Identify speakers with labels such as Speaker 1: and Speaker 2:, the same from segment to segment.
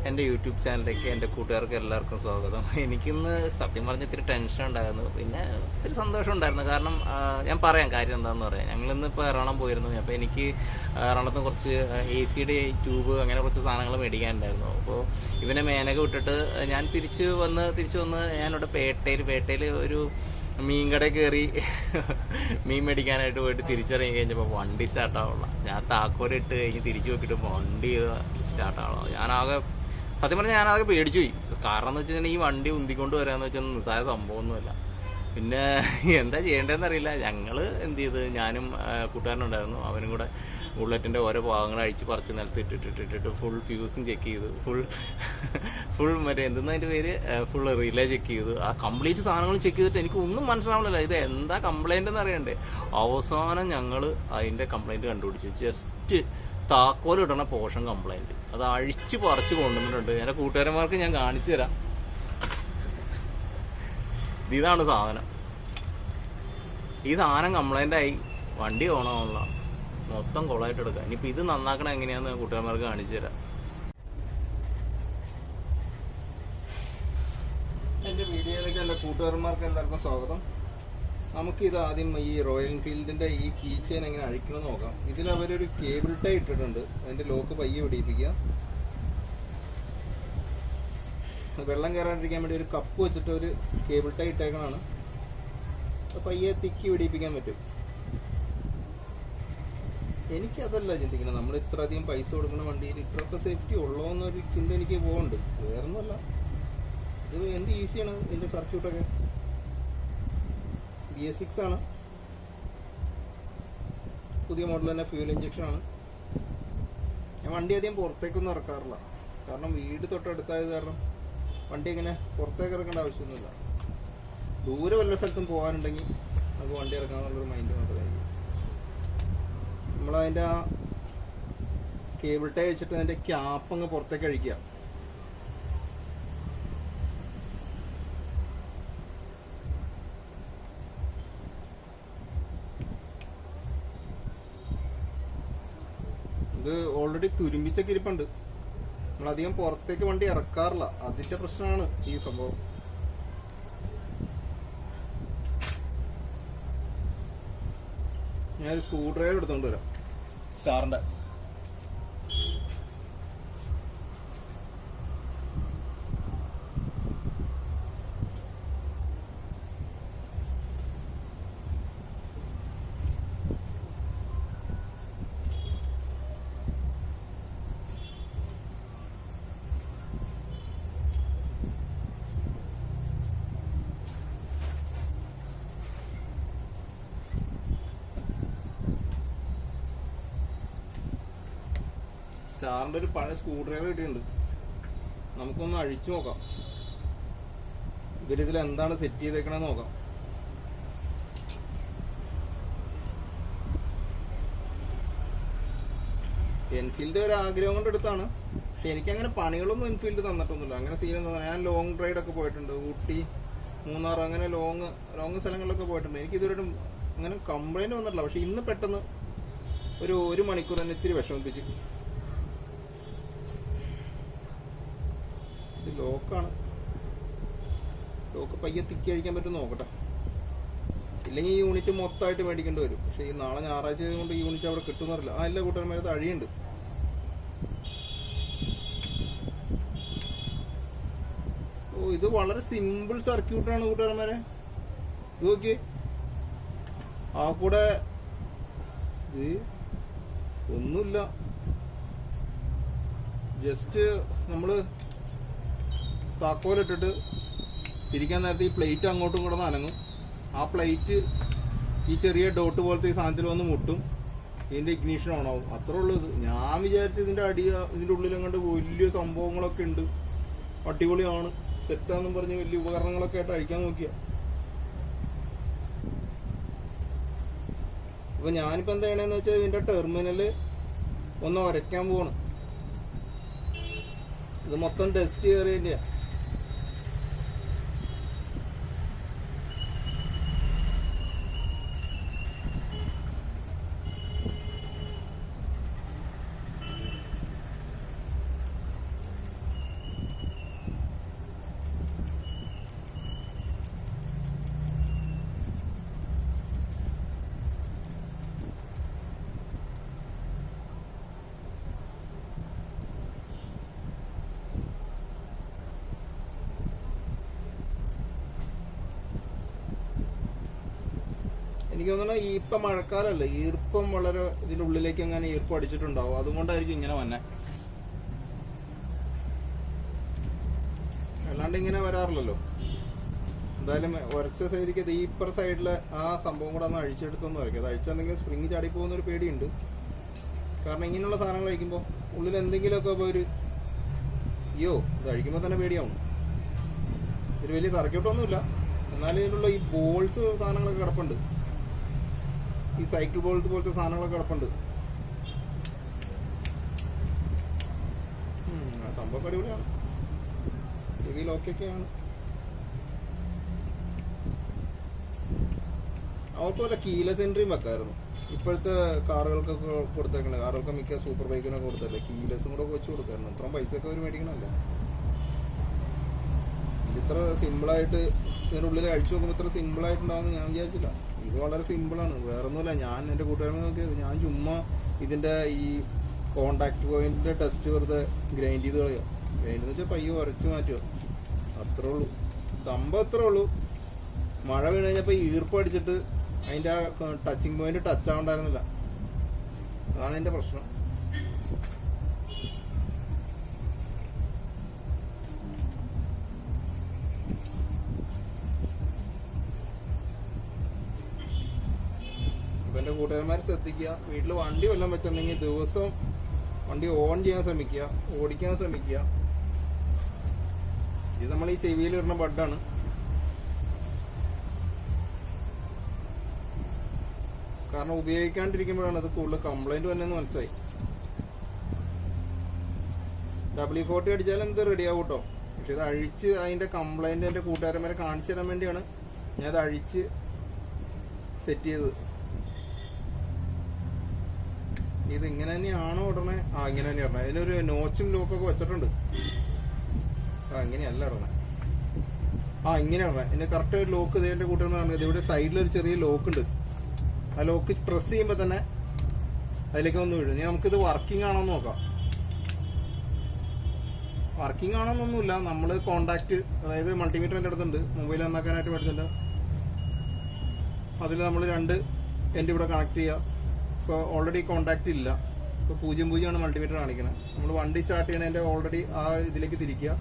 Speaker 1: എൻ്റെ യൂട്യൂബ് ചാനലിലേക്ക് എൻ്റെ കൂട്ടുകാർക്ക് എല്ലാവർക്കും സ്വാഗതം. എനിക്കിന്ന് സത്യം പറഞ്ഞ് ഇത്തിരി ടെൻഷൻ ഉണ്ടായിരുന്നു, പിന്നെ ഇത്തിരി സന്തോഷം ഉണ്ടായിരുന്നു. കാരണം ഞാൻ പറയാം കാര്യം എന്താണെന്ന് പറയാം. ഞങ്ങളിന്ന് ഇപ്പോൾ എറണാകുളം പോയിരുന്നു. അപ്പോൾ എനിക്ക് എറണാകുളത്ത് കുറച്ച് AC-യുടെ ട്യൂബ് അങ്ങനെ കുറച്ച് സാധനങ്ങൾ മേടിക്കാനുണ്ടായിരുന്നു. അപ്പോൾ ഇവനെ മേനക വിട്ടിട്ട് ഞാൻ തിരിച്ച് വന്ന് ഞാനിവിടെ പേട്ടയിൽ ഒരു മീൻ കടയിൽ കയറി മീൻ മേടിക്കാനായിട്ട് പോയിട്ട് തിരിച്ചിറങ്ങി കഴിഞ്ഞപ്പോൾ വണ്ടി സ്റ്റാർട്ടാവുള്ള. ഞാൻ താക്കോലിട്ട് കഴിഞ്ഞ് തിരിച്ചു നോക്കിയിട്ട് വണ്ടി സ്റ്റാർട്ടാവുള്ളൂ. സത്യം പറഞ്ഞാൽ ഞാനാകെ പേടിച്ചു പോയി. കാരണം എന്ന് വെച്ചിട്ടുണ്ടെങ്കിൽ ഈ വണ്ടി ഉന്തിക്കൊണ്ട് വരാമെന്ന് വെച്ചാൽ നിസ്സാര സംഭവമൊന്നുമില്ല. പിന്നെ എന്താ ചെയ്യേണ്ടതെന്ന് അറിയില്ല. ഞങ്ങൾ എന്ത് ചെയ്ത്, ഞാനും കൂട്ടുകാരനുണ്ടായിരുന്നു, അവനും കൂടെ ബുള്ളറ്റിൻ്റെ ഓരോ ഭാഗങ്ങൾ അഴിച്ച് പറിച്ച് നിലത്ത് ഇട്ടിട്ട് ഫുൾ ഫ്യൂസും ചെക്ക് ചെയ്തു, ഫുൾ മറ്റേ എന്തെന്ന് അതിൻ്റെ പേര് ഫുൾ റിലേ ചെക്ക് ചെയ്തു. ആ കംപ്ലീറ്റ് സാധനങ്ങൾ ചെക്ക് ചെയ്തിട്ട് എനിക്ക് ഒന്നും മനസ്സിലാവണില്ല, ഇത് എന്താ കംപ്ലൈൻ്റ് എന്ന് അറിയണ്ടേ. അവസാനം ഞങ്ങൾ അതിൻ്റെ കംപ്ലൈൻറ്റ് കണ്ടുപിടിച്ചു. ജസ്റ്റ് താക്കോലിടണ പോർഷൻ കംപ്ലൈൻറ്റ്, അത് അഴിച്ച് പറിച്ച് കൊണ്ടുവന്നിട്ടുണ്ട്. എൻ്റെ കൂട്ടുകാരന്മാർക്ക് ഞാൻ കാണിച്ചു തരാം. ഇതാണ് സാധനം. ഈ സാധനം കംപ്ലൈൻ്റായി, വണ്ടി ഓണാവുള്ള മൊത്തം കൊളായിട്ട് എടുക്കുക. ഇനിയിപ്പോൾ ഇത് നന്നാക്കണം എങ്ങനെയാണെന്ന് കൂട്ടുകാരന്മാർക്ക് കാണിച്ചു തരാം. എൻ്റെ വീഡിയോയിലേക്ക് എൻ്റെ കൂട്ടുകാരന്മാർക്ക് എല്ലാവർക്കും സ്വാഗതം. നമുക്കിത് ആദ്യം ഈ റോയൽ എൻഫീൽഡിൻ്റെ ഈ കീ ചെയിൻ എങ്ങനെ അഴിക്കണമെന്ന് നോക്കാം. ഇതിൽ അവരൊരു കേബിൾ ടൈ ഇട്ടിട്ടുണ്ട്, അതിൻ്റെ ലോക്ക് പയ്യെ പിടിപ്പിക്കുക. വെള്ളം കയറാണ്ടിരിക്കാൻ വേണ്ടി ഒരു കപ്പ് വെച്ചിട്ട് ഒരു കേബിൾ ടൈ ഇട്ടേക്കണതാണ്. അത് പയ്യെ തിക്കി പിടിപ്പിക്കാൻ പറ്റും. എനിക്കതല്ല ചിന്തിക്കണം, നമ്മൾ ഇത്ര അധികം പൈസ കൊടുക്കുന്ന വണ്ടിയിൽ ഇത്രയൊക്കെ സേഫ്റ്റി ഉള്ളോ എന്നൊരു ചിന്ത എനിക്ക് പോകുന്നുണ്ട്. വേറൊന്നുമല്ല, ഇത് എന്ത് ഈസിയാണ് ഇതിൻ്റെ സർക്യൂട്ടൊക്കെ. BS6 ആണ്, പുതിയ മോഡൽ തന്നെ, ഫ്യൂൽ ഇഞ്ചക്ഷനാണ്. ഞാൻ വണ്ടി അധികം പുറത്തേക്കൊന്നും ഇറക്കാറില്ല, കാരണം വീട് തൊട്ടടുത്തായത് കാരണം വണ്ടി ഇങ്ങനെ പുറത്തേക്ക് ഇറക്കേണ്ട ആവശ്യമൊന്നുമില്ല. ദൂരെ വല്ല സ്ഥലത്തും പോകാനുണ്ടെങ്കിൽ നമുക്ക് വണ്ടി ഇറക്കാമെന്നുള്ളൊരു മൈൻഡ് മാത്രമായിരിക്കും. നമ്മളതിൻ്റെ ആ കേബിൾ ടൈ വെച്ചിട്ട് അതിൻ്റെ ക്യാപ്പ് അങ്ങ് പുറത്തേക്ക് അഴിക്കുക. ഇത് ഓൾറെഡി തുരുമ്പിച്ചൊക്കെ ഇരിപ്പുണ്ട്. നമ്മളധികം പുറത്തേക്ക് വണ്ടി ഇറക്കാറില്ല, അതിന്റെ പ്രശ്നമാണ് ഈ സംഭവം. ഞാനൊരു സ്ക്രൂ ഡ്രൈവർ എടുത്തോണ്ട് വരാം, സ്റ്റാറിന്റെ. സ്റ്റാറിന്റെ ഒരു പഴയ സ്ക്രൂ ഡ്രൈവർ കിട്ടിയിട്ടുണ്ട്, നമുക്കൊന്ന് അഴിച്ചു നോക്കാം. ഇവരിതിൽ എന്താണ് സെറ്റ് ചെയ്തേക്കണെന്ന് നോക്കാം. എൻഫീൽഡ് ഒരു ആഗ്രഹം കൊണ്ട് എടുത്താണ്, പക്ഷെ എനിക്കങ്ങനെ പണികളൊന്നും എൻഫീൽഡ് തന്നിട്ടൊന്നുമില്ല. അങ്ങനെ സീനൊന്നും. ഞാൻ ലോങ് റൈഡൊക്കെ പോയിട്ടുണ്ട്, ഊട്ടി, മൂന്നാർ, അങ്ങനെ ലോങ് സ്ഥലങ്ങളിലൊക്കെ പോയിട്ടുണ്ട്. എനിക്കിതുവരെ അങ്ങനെ കംപ്ലൈൻറ്റ് വന്നിട്ടില്ല. പക്ഷെ ഇന്ന് പെട്ടെന്ന് ഒരു മണിക്കൂർ തന്നെ ഇത്തിരി വിഷമിപ്പിച്ച്. ലോക്കാണ്, ലോക്ക് പയ്യെ തിക്കി അഴിക്കാൻ പറ്റും നോക്കട്ടെ. ഇല്ലെങ്കിൽ ഈ യൂണിറ്റ് മൊത്തമായിട്ട് മേടിക്കേണ്ടി വരും. പക്ഷെ ഈ നാളെ ഞായറാഴ്ച കൊണ്ട് ഈ യൂണിറ്റ് അവിടെ കിട്ടുന്നറില്ല. ആ എല്ലാ കൂട്ടുകാരന്മാരത് അഴിയുണ്ട്. ഓ, ഇത് വളരെ സിമ്പിൾ സർക്യൂട്ടാണ് കൂട്ടുകാരന്മാരെ. ഇത് നോക്കി, ആ കൂടെ ഇത് ഒന്നുമില്ല, ജസ്റ്റ് നമ്മള് താക്കോലിട്ടിട്ട് തിരിക്കാൻ നേരത്തെ ഈ പ്ലേറ്റ് അങ്ങോട്ടും കൂടെ അനങ്ങും. ആ പ്ലേറ്റ് ഈ ചെറിയ ഡോട്ട് പോലത്തെ ഈ സാധനത്തിൽ വന്ന് മുട്ടും, ഇതിൻ്റെ ഇഗ്നീഷൻ ഓണാവും. അത്രേ ഉള്ളൂ ഇത്. ഞാൻ വിചാരിച്ച ഇതിൻ്റെ ഉള്ളിലും കണ്ട് വലിയ സംഭവങ്ങളൊക്കെ ഉണ്ട്, അടിപൊളിയാണ്, സെറ്റാന്നും പറഞ്ഞ് വലിയ ഉപകരണങ്ങളൊക്കെ ആയിട്ട് അഴിക്കാൻ നോക്കിയ. അപ്പൊ ഞാനിപ്പോൾ എന്താ ചെയ്യണമെന്ന് വെച്ചാൽ ഇതിൻ്റെ ടെർമിനല് ഒന്ന് ഉരയ്ക്കാൻ പോവാണ്. ഇത് മൊത്തം ഡസ്റ്റ് കയറിയതിൻ്റെയാ.
Speaker 2: എനിക്ക് തോന്നുന്നു ഈ ഇപ്പം മഴക്കാലമല്ല, ഈർപ്പം വളരെ ഇതിന്റെ ഉള്ളിലേക്ക് അങ്ങനെ ഈർപ്പം അടിച്ചിട്ടുണ്ടാവും, അതുകൊണ്ടായിരിക്കും ഇങ്ങനെ വന്നെ. അല്ലാണ്ട് ഇങ്ങനെ വരാറില്ലല്ലോ. എന്തായാലും ഉരച്ച സൈഡിക്ക് ദീപ്പർ സൈഡിലെ ആ സംഭവം കൂടെ ഒന്ന് അഴിച്ചെടുത്തൊന്ന് വരയ്ക്കും. അത് അഴിച്ചെന്തെങ്കിലും സ്പ്രിങ് ചാടി പോകുന്നൊരു പേടിയുണ്ട്. കാരണം ഇങ്ങനെയുള്ള സാധനങ്ങൾ കഴിക്കുമ്പോൾ ഉള്ളിൽ എന്തെങ്കിലുമൊക്കെ ഇപ്പോൾ ഒരു അയ്യോ ഇത് അഴിക്കുമ്പോൾ തന്നെ പേടിയാവും. ഒരു വലിയ തറക്കോട്ടൊന്നുമില്ല, എന്നാലും ഇതിലുള്ള ഈ ബോൾസ് സാധനങ്ങളൊക്കെ കിടപ്പുണ്ട്. ഈ സൈക്കിൾ ബോൾസ് പോലത്തെ സാധനങ്ങളൊക്കെ കിടപ്പുണ്ട്. സംഭവം അടിപൊളിയാണ്, രീതിയിൽ ഓക്കെയൊക്കെയാണ്. അവർക്ക് വല്ല കീലെസ് എൻട്രിയും വെക്കായിരുന്നു. ഇപ്പോഴത്തെ കാറുകൾക്കൊക്കെ കൊടുത്തേക്കണേ, കാറുകൾക്ക് മിക്ക സൂപ്പർ ബൈക്കിനൊക്കെ കൊടുത്തല്ലേ, കീലെസും കൂടെ വെച്ച് കൊടുക്കായിരുന്നു. അത്രയും പൈസയൊക്കെ അവർ മേടിക്കണമല്ലോ. ഇത്ര സിമ്പിളായിട്ട് ഇതിൻ്റെ ഉള്ളിൽ അഴിച്ചു നോക്കുമ്പോൾ ഇത്ര സിമ്പിളായിട്ടുണ്ടാവുമെന്ന് ഞാൻ വിചാരിച്ചില്ല. ഇത് വളരെ സിമ്പിളാണ്, വേറൊന്നുമില്ല. ഞാൻ എൻ്റെ കൂട്ടുകാരെ നോക്കിയത്, ഞാൻ ചുമ്മാ ഇതിൻ്റെ ഈ കോണ്ടാക്ട് പോയിന്റിൻ്റെ ടെസ്റ്റ് വെറുതെ ഗ്രൈൻഡ് ചെയ്ത് കളയുക. ഗ്രൈൻഡ് എന്ന് വെച്ചാൽ പയ്യെ ഉരച്ച് മാറ്റുക, അത്രേ ഉള്ളൂ. സംഭവം അത്രേ ഉള്ളൂ. മഴ വീണ് കഴിഞ്ഞപ്പോൾ ഈർപ്പം അടിച്ചിട്ട് അതിൻ്റെ ആ ടച്ചിങ് പോയിന്റ് ടച്ച് ആവണ്ടായിരുന്നില്ല. അതാണ് അതിൻ്റെ പ്രശ്നം. അപ്പം എൻ്റെ കൂട്ടുകാരന്മാർ ശ്രദ്ധിക്കുക, വീട്ടിൽ വണ്ടി വല്ലതും വെച്ചിട്ടുണ്ടെങ്കിൽ ദിവസം വണ്ടി ഓൺ ചെയ്യാൻ ശ്രമിക്കുക, ഓടിക്കാൻ ശ്രമിക്കുക. ഇത് നമ്മൾ ഈ ചെവിയിൽ ഇടുന്ന ബഡാണ്. കാരണം ഉപയോഗിക്കാണ്ടിരിക്കുമ്പോഴാണ് അത് കൂടുതൽ കംപ്ലൈന്റ് വന്നെന്ന് മനസ്സിലായി. W40 അടിച്ചാലും ഇത് റെഡിയാവും കേട്ടോ. പക്ഷെ ഇത് അഴിച്ച് അതിന്റെ കംപ്ലൈന്റ് എൻ്റെ കൂട്ടുകാരന്മാരെ കാണിച്ചു തരാൻ വേണ്ടിയാണ് ഞാൻ അത് അഴിച്ച് സെറ്റ് ചെയ്തത്. ഇത് ഇങ്ങനെ തന്നെയാണോ ഇടണേ? ഇങ്ങനെ തന്നെ ഇടണേ. അതിനൊരു നോച്ചും ലോക്കൊക്കെ വെച്ചിട്ടുണ്ട്. ഇങ്ങനെയല്ല ഇടണേ, ഇങ്ങനെ ഇടണേ. ഇതിന്റെ കറക്റ്റ് ലോക്ക് ഇതിന്റെ കൂട്ടുകാരൻ ഇവിടെ സൈഡിലൊരു ചെറിയ ലോക്ക് ഉണ്ട്. ആ ലോക്ക് പ്രസ് ചെയ്യുമ്പോൾ തന്നെ അതിലേക്ക് വന്ന് വീഴും. ഇനി നമുക്കിത് വർക്കിംഗ് ആണോന്ന് നോക്കാം. വർക്കിംഗ് ആണോന്നൊന്നുമില്ല. നമ്മൾ കോണ്ടാക്ട്, അതായത് മൾട്ടിമീറ്റർ എൻ്റെ അടുത്തുണ്ട്, മൊബൈൽ നന്നാക്കാനായിട്ട് മേടിച്ചിട്ടുണ്ട്. അതിൽ നമ്മൾ 2 എൻ്റെ ഇവിടെ കണക്ട് ചെയ്യുക. ഇപ്പോൾ ഓൾറെഡി കോണ്ടാക്ട് ഇല്ല, ഇപ്പോൾ 0 മൾട്ടിമീറ്റർ കാണിക്കുന്നത്. നമ്മൾ വണ്ടി സ്റ്റാർട്ട് ചെയ്യണതിൻ്റെ ഓൾറെഡി ആ ഇതിലേക്ക് തിരിക്കുക.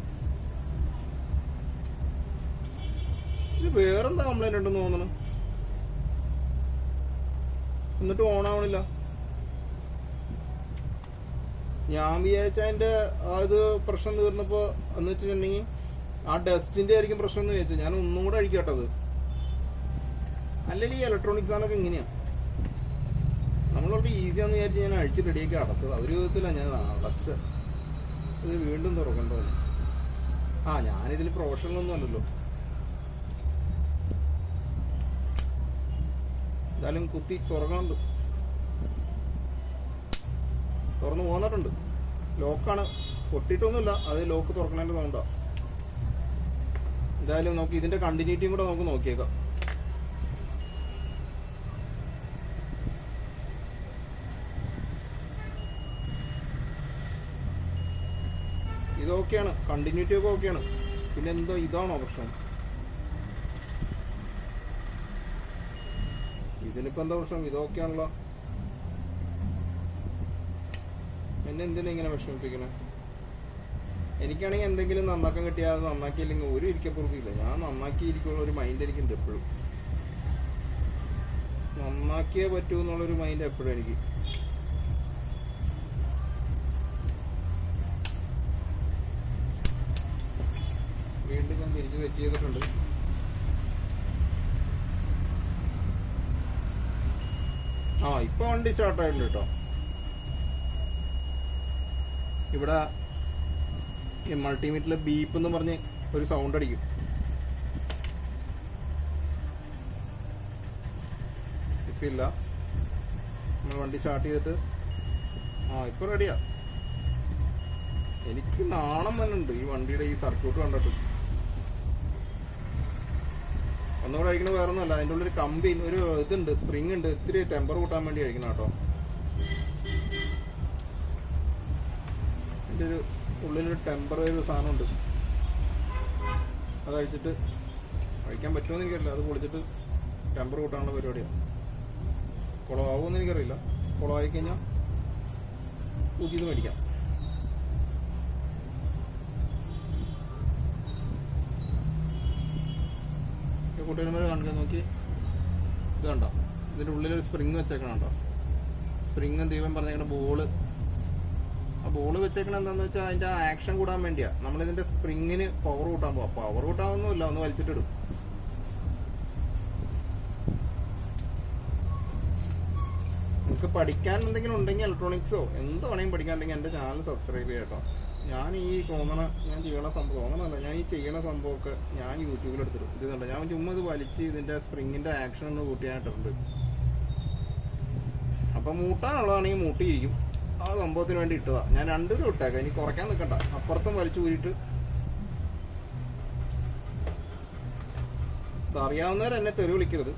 Speaker 2: ഇത് വേറെന്താ കംപ്ലൈൻറ്റ് ഉണ്ടെന്ന് തോന്നുന്നു, എന്നിട്ട് ഓൺ ആവണില്ല. ഞാൻ വിചാരിച്ച അതിന്റെ അത് പ്രശ്നം തീർന്നപ്പോ എന്ന് വെച്ചിട്ടുണ്ടെങ്കിൽ ആ ഡസ്റ്റിന്റെ ആയിരിക്കും പ്രശ്നം എന്ന് വിചാരിച്ചു. ഞാൻ ഒന്നും കൂടെ അഴിക്കാട്ടത്. അല്ലെങ്കിൽ ഈ ഇലക്ട്രോണിക് സാധനമൊക്കെ ഇങ്ങനെയാണ്, നമ്മളോട്ട് ഈസിയാന്ന് വിചാരിച്ച് ഞാൻ അഴിച്ച് റെഡിയാക്കി അടച്ചത്. ഒരു വിധത്തില്ല ഞാൻ അടച്ച ഇത് വീണ്ടും തുറക്കണ്ടോ. ഞാനിതിൽ പ്രൊഫഷണൽ ഒന്നും അല്ലല്ലോ. എന്തായാലും കുത്തി തുറക്കണുണ്ട്, തുറന്ന് പോന്നിട്ടുണ്ട്. ലോക്കാണ്, പൊട്ടിയിട്ടൊന്നുമില്ല, അത് ലോക്ക് തുറക്കണതിൻ്റെ സൗണ്ടാ. എന്തായാലും നമുക്ക് ഇതിന്റെ കണ്ടിന്യൂറ്റിയും കൂടെ നമുക്ക് നോക്കിയേക്കാം. ഇതൊക്കെയാണ്, കണ്ടിന്യൂറ്റി ഒക്കെ ഓക്കെയാണ്. പിന്നെ എന്തോ ഇതാണോ പ്രശ്നം? ഇതിനിപ്പോ എന്താ പ്രശ്നം? ഇതൊക്കെയാണല്ലോ. എന്നെ എന്തിനാ ഇങ്ങനെ വിഷമിപ്പിക്കണേ? എനിക്കാണെങ്കിൽ എന്തെങ്കിലും നന്നാക്കാൻ കിട്ടിയാൽ അത് നന്നാക്കിയില്ലെങ്കിൽ ഒരു ഇരിക്കപ്പുറത്തില്ല. ഞാൻ നന്നാക്കിയിരിക്കുള്ള ഒരു മൈൻഡ് എനിക്കുണ്ട് എപ്പോഴും. നന്നാക്കിയേ പറ്റൂ എന്നുള്ളൊരു മൈൻഡ് എപ്പോഴും എനിക്ക്. വീണ്ടും ഞാൻ തിരിച്ച് സെറ്റ് ചെയ്തിട്ടുണ്ട്. ഇപ്പൊ വണ്ടി സ്റ്റാർട്ടായിട്ടുണ്ട് കേട്ടോ. ഇവിടെ ഈ മൾട്ടിമീറ്ററിൽ ബീപ്പ് എന്ന് പറഞ്ഞ് ഒരു സൗണ്ട് അടിക്കും. ഇപ്പം ഇല്ല. നമ്മൾ വണ്ടി സ്റ്റാർട്ട് ചെയ്തിട്ട് ഇപ്പൊ റെഡിയാ. എനിക്ക് നാണം വന്നുണ്ട് ഈ വണ്ടിയുടെ ഈ സർക്യൂട്ട് കണ്ടിട്ട്. ഒന്നുകൂടെ കഴിക്കണത് വേറെ ഒന്നുമല്ല, അതിൻ്റെ ഉള്ളിൽ കമ്പി ഒരു ഇതുണ്ട്, സ്പ്രിങ് ഉണ്ട്. ഇത്തിരി ടെമ്പർ കൂട്ടാൻ വേണ്ടി കഴിക്കണം കേട്ടോ. ഇതിൻ്റെ ഒരു ഉള്ളിലൊരു ടെമ്പർ ഒരു സാധനമുണ്ട്, അത് കഴിച്ചിട്ട് കഴിക്കാൻ പറ്റുമോ എന്ന് എനിക്കറിയില്ല. അത് പൊളിച്ചിട്ട് ടെമ്പർ കൂട്ടാനുള്ള പരിപാടിയാണ്. കുളമാവുമെന്ന് എനിക്കറിയില്ല. കുളമായി കഴിഞ്ഞാൽ പുതിയത് മേടിക്കാം. കൂട്ടുകാരന്മാരെ കാണിക്കാൻ നോക്കി, ഇത് കണ്ടോ, ഇതിൻ്റെ ഉള്ളിലൊരു സ്പ്രിങ് വെച്ചേക്കണം കേട്ടോ. സ്പ്രിങ് എന്തെങ്കിലും പറഞ്ഞേക്കണ ബോള്, ആ ബോള് വെച്ചേക്കണം എന്താണെന്ന് വെച്ചാൽ അതിൻ്റെ ആക്ഷൻ കൂടാൻ വേണ്ടിയാണ്. നമ്മളിതിൻ്റെ സ്പ്രിങ്ങിന് പവർ കൂട്ടാൻ പോവാം. പവർ കൂട്ടാനൊന്നുമില്ല, ഒന്ന് വലിച്ചിട്ടിടും. നിങ്ങൾക്ക് പഠിക്കാൻ എന്തെങ്കിലും ഉണ്ടെങ്കിൽ ഇലക്ട്രോണിക്സോ എന്ത് വേണമെങ്കിലും പഠിക്കാനുണ്ടെങ്കിൽ എൻ്റെ ചാനൽ സബ്സ്ക്രൈബ് ചെയ്യാം കേട്ടോ. ഞാൻ ഈ ഞാൻ ചെയ്യണ സംഭവം അങ്ങനെയല്ല, ഞാൻ ഈ ചെയ്യണ സംഭവമൊക്കെ ഞാൻ യൂട്യൂബിൽ എടുത്തിടും. ഇത് കണ്ടോ, ഞാൻ ചുമ്മാ ഇത് വലിച്ച് ഇതിൻ്റെ സ്പ്രിങ്ങിൻ്റെ ആക്ഷൻ ഒന്ന് കൂട്ടിയായിട്ടുണ്ട്. അപ്പം മൂട്ടാനുള്ളതാണെങ്കിൽ മൂട്ടിയിരിക്കും. ആ സംഭവത്തിന് വേണ്ടി ഇട്ടതാ. ഞാൻ 2 രൂപ ഇട്ടേക്കാം, ഇനി കുറയ്ക്കാൻ നിൽക്കണ്ട. അപ്പുറത്തും വലിച്ചു ഊരിയിട്ട് അറിയാവുന്നവരെന്നെ തെറി വിളിക്കരുത്.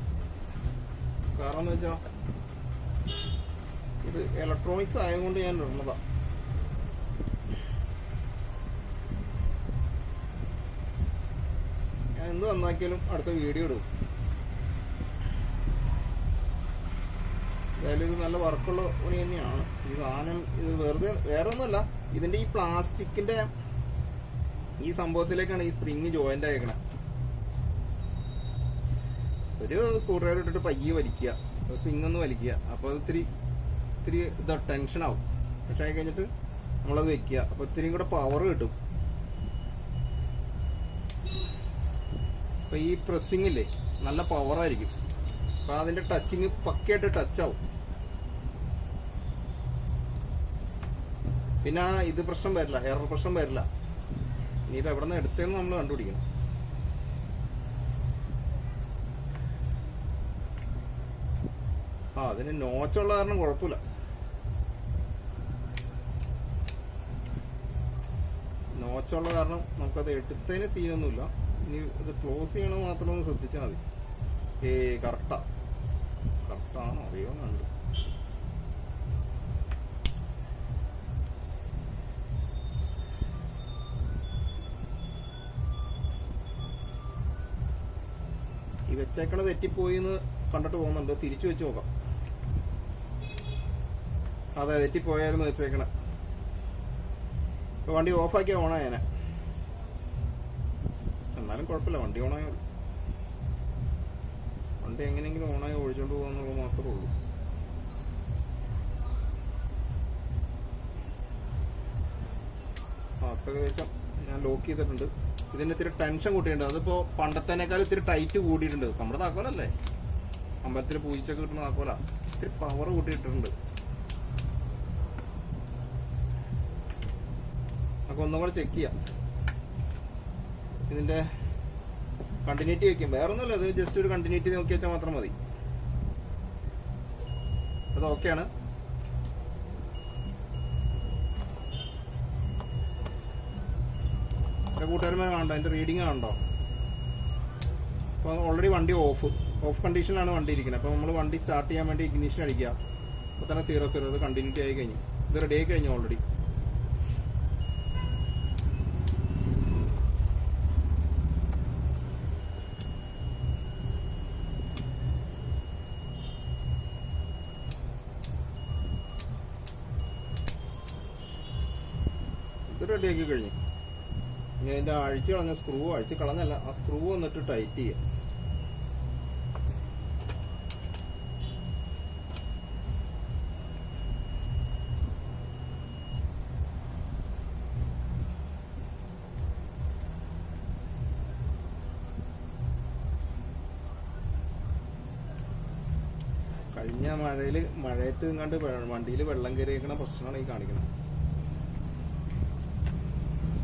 Speaker 2: കാരണം എന്ന് വെച്ചാൽ ഇത് ഇലക്ട്രോണിക്സ് ആയതുകൊണ്ട് ഞാൻ ഇടുന്നതാ. ഞാൻ എന്ത് നന്നാക്കിയാലും അടുത്ത വീഡിയോ ഇടും. എന്തായാലും ഇത് നല്ല വർക്കുള്ള പണി തന്നെയാണ്. ഈ സാധനം ഇത് വെറുതെ വേറെ ഒന്നുമല്ല, ഇതിൻ്റെ ഈ പ്ലാസ്റ്റിക്കിൻ്റെ ഈ സംഭവത്തിലേക്കാണ് ഈ സ്പ്രിങ് ജോയിൻ്റ് ആയേക്കണേ. ഒരു സ്ക്രൂ ഡ്രൈവർ ഇട്ടിട്ട് പയ്യെ വലിക്കുക, സ്പ്രിങ് ഒന്ന് വലിക്കുക. അപ്പോൾ അത് ഇത്തിരി ഇത് ടെൻഷനാവും. പക്ഷെ ആയി കഴിഞ്ഞിട്ട് നമ്മളത് വെക്കുക, അപ്പോൾ ഇത്തിരിയും കൂടെ പവർ കിട്ടും. അപ്പോൾ ഈ പ്രസ്സിങ്ങില്ലേ നല്ല പവറായിരിക്കും. അപ്പോൾ അതിൻ്റെ ടച്ചിങ് പക്കയായിട്ട് ടച്ചാവും. പിന്നെ ഇത് പ്രശ്നം വരില്ല, എറർ പ്രശ്നം വരില്ല. ഇനി ഇത് എവിടെ നിന്ന് എടുത്തതെന്ന് നമ്മൾ കണ്ടുപിടിക്കണം. അതിന് നോച്ചുള്ള കാരണം കുഴപ്പമില്ല. നോച്ചുള്ള കാരണം നമുക്കത് എടുത്തതിന് സീനൊന്നുമില്ല. ഇനി ഇത് ക്ലോസ് ചെയ്യണമെന്ന് മാത്രം ഒന്ന് ശ്രദ്ധിച്ചാൽ മതി. കറക്റ്റാണോ അറിയോ കണ്ടു. ഈ വെച്ചേക്കണ തെറ്റിപ്പോയി എന്ന് കണ്ടിട്ട് തോന്നുന്നുണ്ട്. തിരിച്ചു വെച്ച് നോക്കാം. അതെ, തെറ്റിപ്പോയായിരുന്നു വെച്ചേക്കണ. ഇപ്പൊ വണ്ടി ഓഫാക്കിയ ഓണായേനെ. എന്നാലും കുഴപ്പമില്ല, വണ്ടി ഓണായ വണ്ടി എങ്ങനെയെങ്കിലും ഓണായി ഒഴിച്ചോണ്ട് പോകാന്നുള്ളത് മാത്രമേ ഉള്ളൂ. അപ്പൊ ഏകദേശം ഞാൻ ലോക്ക് ചെയ്തിട്ടുണ്ട്. ഇതിന് ഇത്തിരി ടെൻഷൻ കൂട്ടിയിട്ടുണ്ട്. അതിപ്പോ പണ്ടത്തേനേക്കാൾ ഇത്തിരി ടൈറ്റ് കൂട്ടിയിട്ടുണ്ട്. നമ്മുടെ താക്കോലല്ലേ, അമ്പലത്തിൽ പൂജിച്ചൊക്കെ കിട്ടുന്ന താക്കോല. ഇത്തിരി പവർ കൂട്ടിയിട്ടുണ്ട്. നമുക്ക് ഒന്നും കൂടെ ചെക്ക് ചെയ്യാം. ഇതിന്റെ കണ്ടിന്യൂറ്റി വയ്ക്കും. വേറെ ഒന്നുമില്ല, അത് ജസ്റ്റ് ഒരു കണ്ടിന്യൂറ്റി നോക്കി വെച്ചാൽ മാത്രം മതി. അത് ഓക്കെയാണ്. കൂട്ടുകാരന്മാർ കാണണ്ടോ, അതിന്റെ റീഡിങ് കാണണ്ടോ? അപ്പോൾ ഓൾറെഡി വണ്ടി ഓഫ് കണ്ടീഷനിലാണ് വണ്ടി ഇരിക്കുന്നത്. അപ്പോൾ നമ്മൾ വണ്ടി സ്റ്റാർട്ട് ചെയ്യാൻ വേണ്ടി ഇഗ്നിഷൻ അടിക്കുക. അപ്പോൾ തന്നെ 0 ഇത് കണ്ടിന്യൂറ്റി ആയി കഴിഞ്ഞു. ഇത് റെഡി ആയി കഴിഞ്ഞു ഓൾറെഡി. ഇത് റെഡിയാക്കി കഴിഞ്ഞു. ഇനി അതിൻ്റെ അഴിച്ച് കളഞ്ഞ സ്ക്രൂ, അഴിച്ച് കളഞ്ഞല്ല, ആ സ്ക്രൂ വന്നിട്ട് ടൈറ്റ് ചെയ്യുക. കഴിഞ്ഞ മഴയത്ത് കണ്ട് വണ്ടിയിൽ വെള്ളം കയറിയേക്കണ പ്രശ്നമാണ് ഈ കാണിക്കുന്നത്.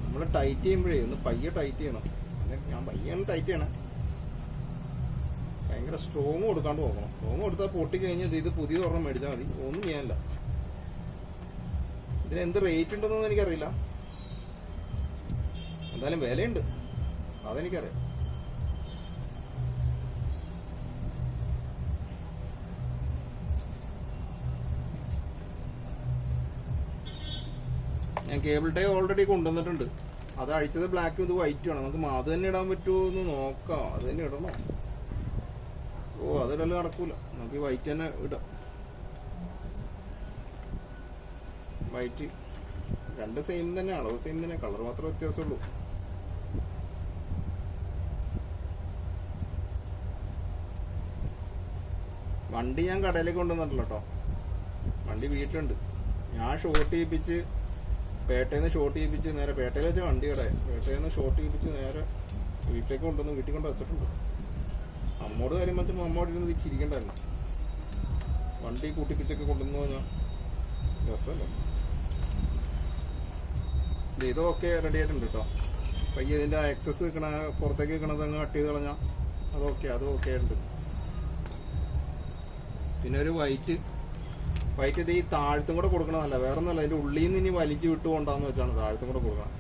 Speaker 2: നമ്മൾ ടൈറ്റ് ചെയ്യുമ്പോഴേ ഒന്ന് പയ്യെ ടൈറ്റ് ചെയ്യണം. ഞാൻ പയ്യാണ് ടൈറ്റ് ചെയ്യണം. ഭയങ്കര സ്ട്രോങ് കൊടുക്കാണ്ട് പോകണം. സ്ട്രോങ് കൊടുത്താൽ പൊട്ടി കഴിഞ്ഞാൽ ഇത് പുതിയ ഒരെണ്ണം മേടിച്ചാൽ മതി. ഒന്നും ചെയ്യാനില്ല. ഇതിന് എന്ത് റേറ്റ് ഉണ്ടെന്നൊന്നും എനിക്കറിയില്ല. എന്തായാലും വിലയുണ്ട്, അതെനിക്കറിയാം. ഞാൻ കേബിൾ ടൈ ഓൾറെഡി കൊണ്ടുവന്നിട്ടുണ്ട്. അത് അഴിച്ചത് ബ്ലാക്കും ഇത് വൈറ്റും ആണ്. നമുക്ക് അത് തന്നെ ഇടാൻ പറ്റുമോ എന്ന് നോക്കാം. അത് തന്നെ ഇടണോ? അതിടല് നടക്കൂല. നമുക്ക് ഈ വൈറ്റ് തന്നെ ഇടാം. വൈറ്റ് രണ്ട് സെയിം തന്നെ, അളവ് സെയിം തന്നെ, കളർ മാത്രമേ വ്യത്യാസമുള്ളൂ. വണ്ടി ഞാൻ കടയിലേക്ക് കൊണ്ടുവന്നിട്ടില്ല കേട്ടോ, വണ്ടി വീട്ടിലുണ്ട്. ഞാൻ ഷോർട്ട് ചെയ്യിപ്പിച്ച് പേട്ടയിൽ നിന്ന് ഷോർട്ട് ചെയ്യിപ്പിച്ച് നേരെ പേട്ടയിൽ വെച്ച വണ്ടി കടയിൽ പേട്ടയിൽ നിന്ന് ഷോർട്ട് ചെയ്യിപ്പിച്ച് നേരെ വീട്ടിലേക്ക് കൊണ്ടുവന്ന് വീട്ടിൽ കൊണ്ട് വെച്ചിട്ടുണ്ട്. അമ്മോട് കാര്യം പറ്റുമ്പോൾ അമ്മോട് ഇരുന്ന് തിരിച്ചിരിക്കണ്ടായിരുന്നു. വണ്ടി കൂട്ടിപ്പിച്ചൊക്കെ കൊണ്ടുവന്നു കഴിഞ്ഞാൽ രസമല്ലേ. ഇതൊക്കെ റെഡി ആയിട്ടുണ്ട് കേട്ടോ. പയ്യെ ഇതിൻ്റെ എക്സസ് നിൽക്കണ പുറത്തേക്ക് നിൽക്കണത് അങ്ങ് കട്ട് ചെയ്ത് കളഞ്ഞാൽ അതും ഓക്കെ ആയിട്ടുണ്ട്. പിന്നെ ഒരു വൈറ്റ് ഇത് ഈ താഴത്തും കൂടെ കൊടുക്കണതല്ല, വേറെ ഒന്നല്ല, അതിൻ്റെ ഉള്ളിൽ നിന്ന് ഇനി വലിച്ചു വിട്ടു കൊണ്ടാന്ന് വെച്ചാണ് താഴത്തും കൂടെ കൊടുക്കണം.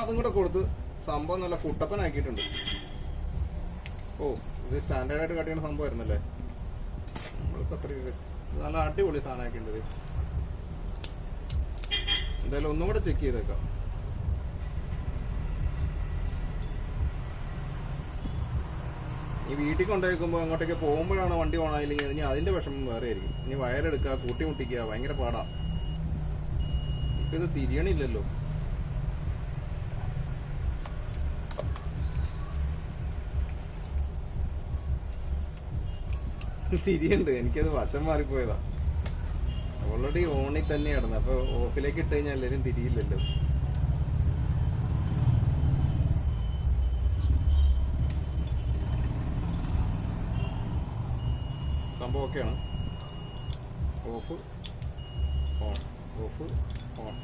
Speaker 2: അതും കൂടെ കൊടുത്ത് സംഭവം നല്ല കുട്ടപ്പനാക്കിയിട്ടുണ്ട്. ഓ, ഇത് സ്റ്റാൻഡേർഡായിട്ട് കട്ട് ചെയ്യുന്ന സംഭവമായിരുന്നല്ലേ. നമ്മൾക്ക് അത്രയും നല്ല അടിപൊളി സാധനമാക്കിയിട്ടുണ്ട്. എന്തായാലും ഒന്നും കൂടെ ചെക്ക് ചെയ്തേക്കാം. ഈ വീട്ടിൽ കൊണ്ടുപോയിക്കുമ്പോൾ അങ്ങോട്ടേക്ക് പോകുമ്പോഴാണ് വണ്ടി ഓണായില്ലെങ്കിൽ ഇനി അതിന്റെ വിഷമം വേറെ ആയിരിക്കും. ഇനി വയറെടുക്കുക, കൂട്ടിമുട്ടിക്കുക, ഭയങ്കര പാടാ. ഇപ്പൊ ഇത് തിരിയണില്ലല്ലോ. തിരിയുണ്ട്, എനിക്കത് വശം മാറിപ്പോയതാ. ഓൾറെഡി ഓണിൽ തന്നെയായിരുന്നു, അപ്പൊ ഓഫിലേക്ക് ഇട്ട് കഴിഞ്ഞാൽ എല്ലാവരും തിരിയില്ലല്ലോ. സംഭവം ഒക്കെയാണ്. Of on, of on.